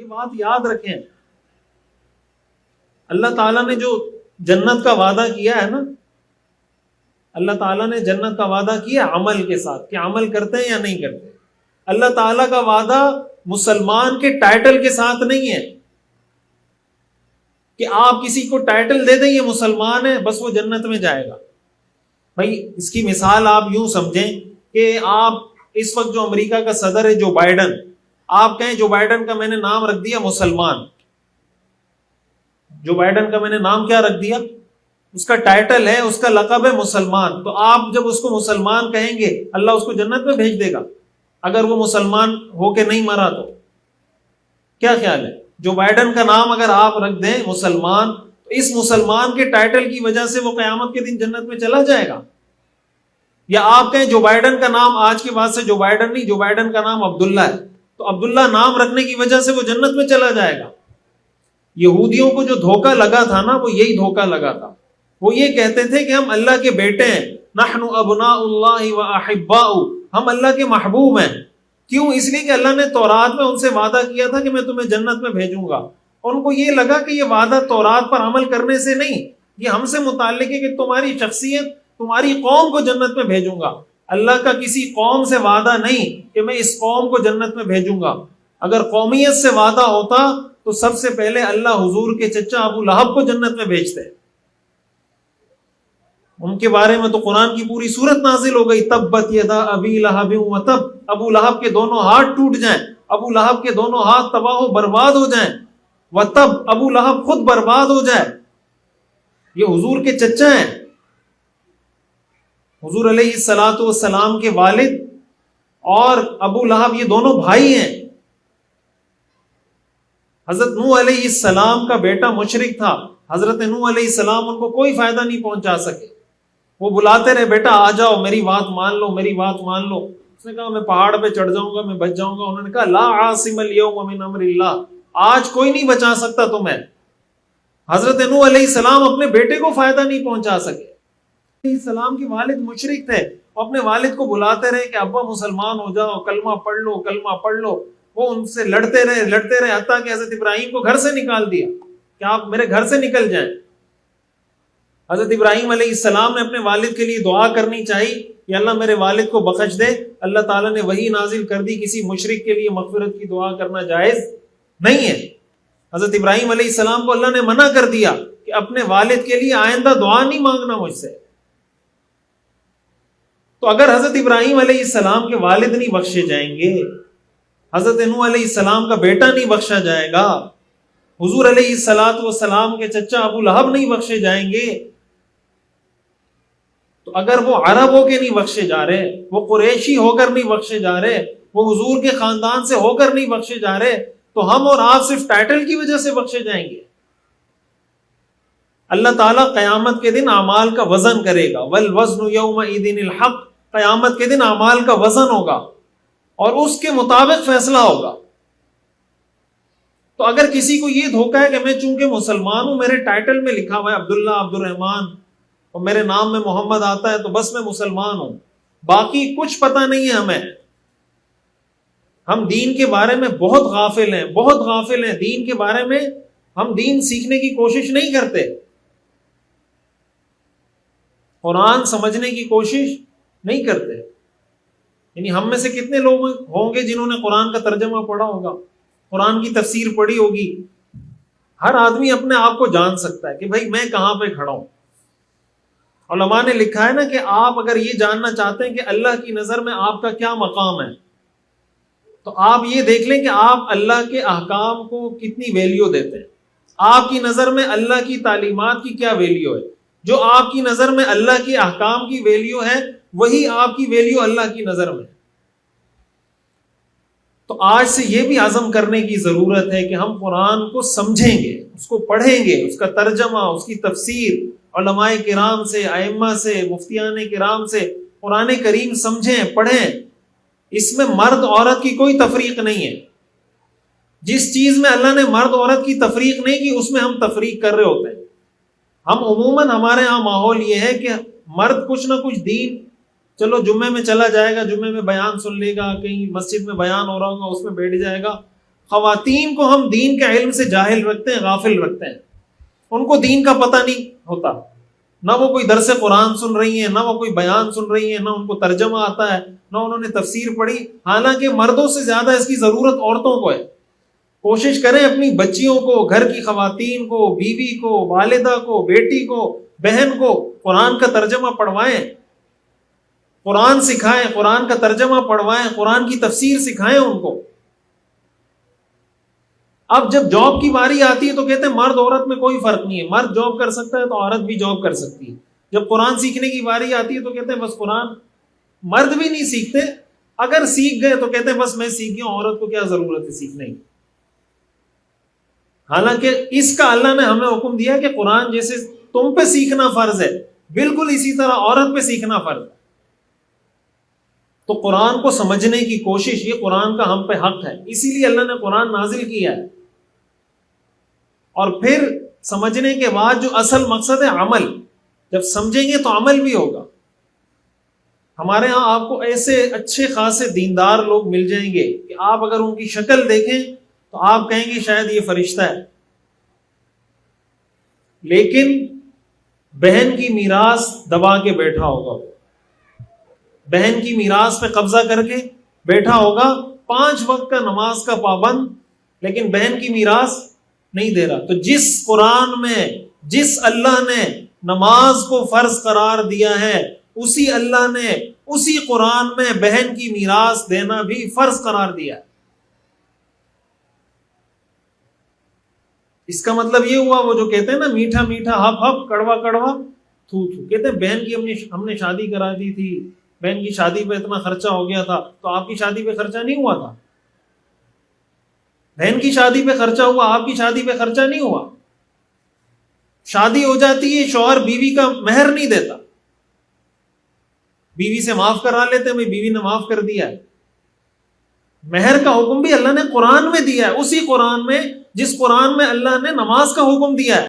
بات یاد رکھیں، اللہ تعالیٰ نے جو جنت کا وعدہ کیا ہے نا، اللہ تعالیٰ نے جنت کا وعدہ کیا عمل کے ساتھ، کہ عمل کرتے ہیں یا نہیں کرتے. اللہ تعالیٰ کا وعدہ مسلمان کے ٹائٹل کے ساتھ نہیں ہے کہ آپ کسی کو ٹائٹل دے دیں یہ مسلمان ہے بس وہ جنت میں جائے گا. بھائی اس کی مثال آپ یوں سمجھیں کہ آپ اس وقت جو امریکہ کا صدر ہے جو بائیڈن، آپ کہیں جو بائیڈن کا میں نے نام رکھ دیا مسلمان، جو بائیڈن کا میں نے نام کیا رکھ دیا، اس کا ٹائٹل ہے، اس کا لقب ہے مسلمان، تو آپ جب اس کو مسلمان کہیں گے اللہ اس کو جنت میں بھیج دے گا اگر وہ مسلمان ہو کے نہیں مرا تو؟ کیا خیال ہے؟ جو بائیڈن کا نام اگر آپ رکھ دیں مسلمان، تو اس مسلمان کے ٹائٹل کی وجہ سے وہ قیامت کے دن جنت میں چلا جائے گا؟ یا آپ کہیں جو بائیڈن کا نام آج کے بعد سے جو بائیڈن نہیں، جو بائیڈن کا نام عبداللہ ہے، تو عبداللہ نام رکھنے کی وجہ سے وہ جنت میں چلا جائے گا؟ یہودیوں کو جو دھوکہ لگا تھا نا، وہ یہی دھوکہ لگا تھا. وہ یہ کہتے تھے کہ ہم اللہ کے بیٹے ہیں، نحن ابناء اللہ و احباء، ہم اللہ کے محبوب ہیں. کیوں؟ اس لیے کہ اللہ نے تورات میں ان سے وعدہ کیا تھا کہ میں تمہیں جنت میں بھیجوں گا. ان کو یہ لگا کہ یہ وعدہ تورات پر عمل کرنے سے نہیں، یہ ہم سے متعلق ہے کہ تمہاری شخصیت، تمہاری قوم کو جنت میں بھیجوں گا. اللہ کا کسی قوم سے وعدہ نہیں کہ میں اس قوم کو جنت میں بھیجوں گا. اگر قومیت سے وعدہ ہوتا تو سب سے پہلے اللہ حضور کے چچا ابو لہب کو جنت میں بھیجتے. ان کے بارے میں تو قرآن کی پوری سورت نازل ہو گئی، تبت یدا ابی لہب وتب، ابو لہب کے دونوں ہاتھ ٹوٹ جائیں، ابو لہب کے دونوں ہاتھ تباہ و برباد ہو جائیں، وتب، ابو لہب خود برباد ہو جائے. یہ حضور کے چچا ہیں، حضور علیہ الصلوۃ والسلام کے والد اور ابو لہب یہ دونوں بھائی ہیں. حضرت نوح علیہ السلام کا بیٹا مشرک تھا، حضرت نوح علیہ السلام ان کو کوئی فائدہ نہیں پہنچا سکے. وہ بلاتے رہے بیٹا آ جاؤ، میری بات مان لو، میری بات مان لو. اس نے کہا میں پہاڑ پہ چڑھ جاؤں گا، میں بچ جاؤں گا. انہوں نے کہا لا عاصم اليوم من امر اللہ، آج کوئی نہیں بچا سکتا تمہیں. حضرت نوح علیہ السلام اپنے بیٹے کو فائدہ نہیں پہنچا سکے. علیہ السلام کے والد مشرک تھے، وہ اپنے والد کو بلاتے رہے کہ ابا مسلمان ہو جاؤ، کلمہ پڑھ لو، کلمہ پڑھ لو. وہ ان سے لڑتے رہے حتیٰ کہ حضرت ابراہیم کو گھر سے نکال دیا کہ آپ میرے گھر سے نکل جائیں. حضرت ابراہیم علیہ السلام نے اپنے والد کے لیے دعا کرنی چاہیے کہ اللہ میرے والد کو بخش دے. اللہ تعالیٰ نے وحی نازل کر دی کسی مشرک کے لیے مغفرت کی دعا کرنا جائز نہیں ہے. حضرت ابراہیم علیہ السلام کو اللہ نے منع کر دیا کہ اپنے والد کے لیے آئندہ دعا نہیں مانگنا مجھ سے. تو اگر حضرت ابراہیم علیہ السلام کے والد نہیں بخشے جائیں گے، حضرت نوح علیہ السلام کا بیٹا نہیں بخشا جائے گا، حضور علیہ الصلوۃ والسلام کے چچا ابو لہب نہیں بخشے جائیں گے، تو اگر وہ عرب ہو کے نہیں بخشے جا رہے، وہ قریشی ہو کر نہیں بخشے جا رہے، وہ حضور کے خاندان سے ہو کر نہیں بخشے جا رہے، تو ہم اور آپ صرف ٹائٹل کی وجہ سے بخشے جائیں گے؟ اللہ تعالیٰ قیامت کے دن اعمال کا وزن کرے گا. والوزن یومئذ الحق، قیامت کے دن اعمال کا وزن ہوگا اور اس کے مطابق فیصلہ ہوگا. تو اگر کسی کو یہ دھوکہ ہے کہ میں چونکہ مسلمان ہوں، میرے ٹائٹل میں لکھا ہوا ہے عبداللہ، عبد الرحمان، اور میرے نام میں محمد آتا ہے تو بس میں مسلمان ہوں، باقی کچھ پتہ نہیں ہے ہمیں، ہم دین کے بارے میں بہت غافل ہیں، بہت غافل ہیں دین کے بارے میں. ہم دین سیکھنے کی کوشش نہیں کرتے، قرآن سمجھنے کی کوشش نہیں کرتے. یعنی ہم میں سے کتنے لوگ ہوں گے جنہوں نے قرآن کا ترجمہ پڑھا ہوگا، قرآن کی تفسیر پڑھی ہوگی؟ ہر آدمی اپنے آپ کو جان سکتا ہے کہ بھائی میں کہاں پہ کھڑا ہوں. علماء نے لکھا ہے نا کہ آپ اگر یہ جاننا چاہتے ہیں کہ اللہ کی نظر میں آپ کا کیا مقام ہے، تو آپ یہ دیکھ لیں کہ آپ اللہ کے احکام کو کتنی ویلیو دیتے ہیں. آپ کی نظر میں اللہ کی تعلیمات کی کیا ویلیو ہے؟ جو آپ کی نظر میں اللہ کے احکام کی ویلیو ہے، وہی آپ کی ویلیو اللہ کی نظر میں. تو آج سے یہ بھی عزم کرنے کی ضرورت ہے کہ ہم قرآن کو سمجھیں گے، اس کو پڑھیں گے، اس کا ترجمہ، اس کی تفسیر، علماء کرام سے، ائمہ سے، مفتیان کرام سے قرآن کریم سمجھیں، پڑھیں. اس میں مرد عورت کی کوئی تفریق نہیں ہے. جس چیز میں اللہ نے مرد عورت کی تفریق نہیں کی، اس میں ہم تفریق کر رہے ہوتے ہیں. ہم عموماً ہمارے ہاں ماحول یہ ہے کہ مرد کچھ نہ کچھ دین، چلو جمعے میں چلا جائے گا، جمعے میں بیان سن لے گا، کہیں مسجد میں بیان ہو رہا ہوگا اس میں بیٹھ جائے گا، خواتین کو ہم دین کے علم سے جاہل رکھتے ہیں، غافل رکھتے ہیں، ان کو دین کا پتہ نہیں ہوتا، نہ وہ کوئی درس قرآن سن رہی ہیں، نہ وہ کوئی بیان سن رہی ہیں، نہ ان کو ترجمہ آتا ہے، نہ انہوں نے تفسیر پڑھی، حالانکہ مردوں سے زیادہ اس کی ضرورت عورتوں کو ہے۔ کوشش کریں اپنی بچیوں کو، گھر کی خواتین کو، بیوی کو، والدہ کو، بیٹی کو، بہن کو قرآن کا ترجمہ پڑھوائیں، قرآن سکھائیں، قرآن کا ترجمہ پڑھوائیں، قرآن کی تفسیر سکھائیں ان کو۔ اب جب جاب کی باری آتی ہے تو کہتے ہیں مرد عورت میں کوئی فرق نہیں ہے، مرد جاب کر سکتا ہے تو عورت بھی جاب کر سکتی ہے۔ جب قرآن سیکھنے کی باری آتی ہے تو کہتے ہیں بس قرآن مرد بھی نہیں سیکھتے، اگر سیکھ گئے تو کہتے ہیں بس میں سیکھ گیا ہوں، عورت کو کیا ضرورت ہے سیکھنے کی۔ حالانکہ اس کا اللہ نے ہمیں حکم دیا کہ قرآن جیسے تم پہ سیکھنا فرض ہے، بالکل اسی طرح عورت پہ سیکھنا فرض ہے۔ تو قرآن کو سمجھنے کی کوشش، یہ قرآن کا ہم پہ حق ہے، اسی لیے اللہ نے قرآن نازل کیا ہے۔ اور پھر سمجھنے کے بعد جو اصل مقصد ہے عمل، جب سمجھیں گے تو عمل بھی ہوگا۔ ہمارے ہاں آپ کو ایسے اچھے خاصے دیندار لوگ مل جائیں گے کہ آپ اگر ان کی شکل دیکھیں تو آپ کہیں گے شاید یہ فرشتہ ہے، لیکن بہن کی میراث دبا کے بیٹھا ہوگا، بہن کی میراث پہ قبضہ کر کے بیٹھا ہوگا، 5 وقت کا نماز کا پابند، لیکن بہن کی میراث نہیں دے رہا۔ تو جس قرآن میں جس اللہ نے نماز کو فرض قرار دیا ہے، اسی اللہ نے اسی قرآن میں بہن کی میراث دینا بھی فرض قرار دیا ہے۔ اس کا مطلب یہ ہوا وہ جو کہتے ہیں نا میٹھا میٹھا ہپ ہپ کڑوا کڑوا تھو تھو، کہتے ہیں بہن کی ہم نے شادی کرا دی تھی، بہن کی شادی پہ اتنا خرچہ ہو گیا تھا، تو آپ کی شادی پہ خرچہ نہیں ہوا تھا؟ بہن کی شادی پہ خرچہ ہوا، آپ کی شادی پہ خرچہ نہیں ہوا۔ شادی ہو جاتی ہے، شوہر بیوی کا مہر نہیں دیتا، بیوی سے معاف کرا لیتے ہیں، بیوی نے معاف کر دیا ہے۔ مہر کا حکم بھی اللہ نے قرآن میں دیا ہے، اسی قرآن میں جس قرآن میں اللہ نے نماز کا حکم دیا ہے۔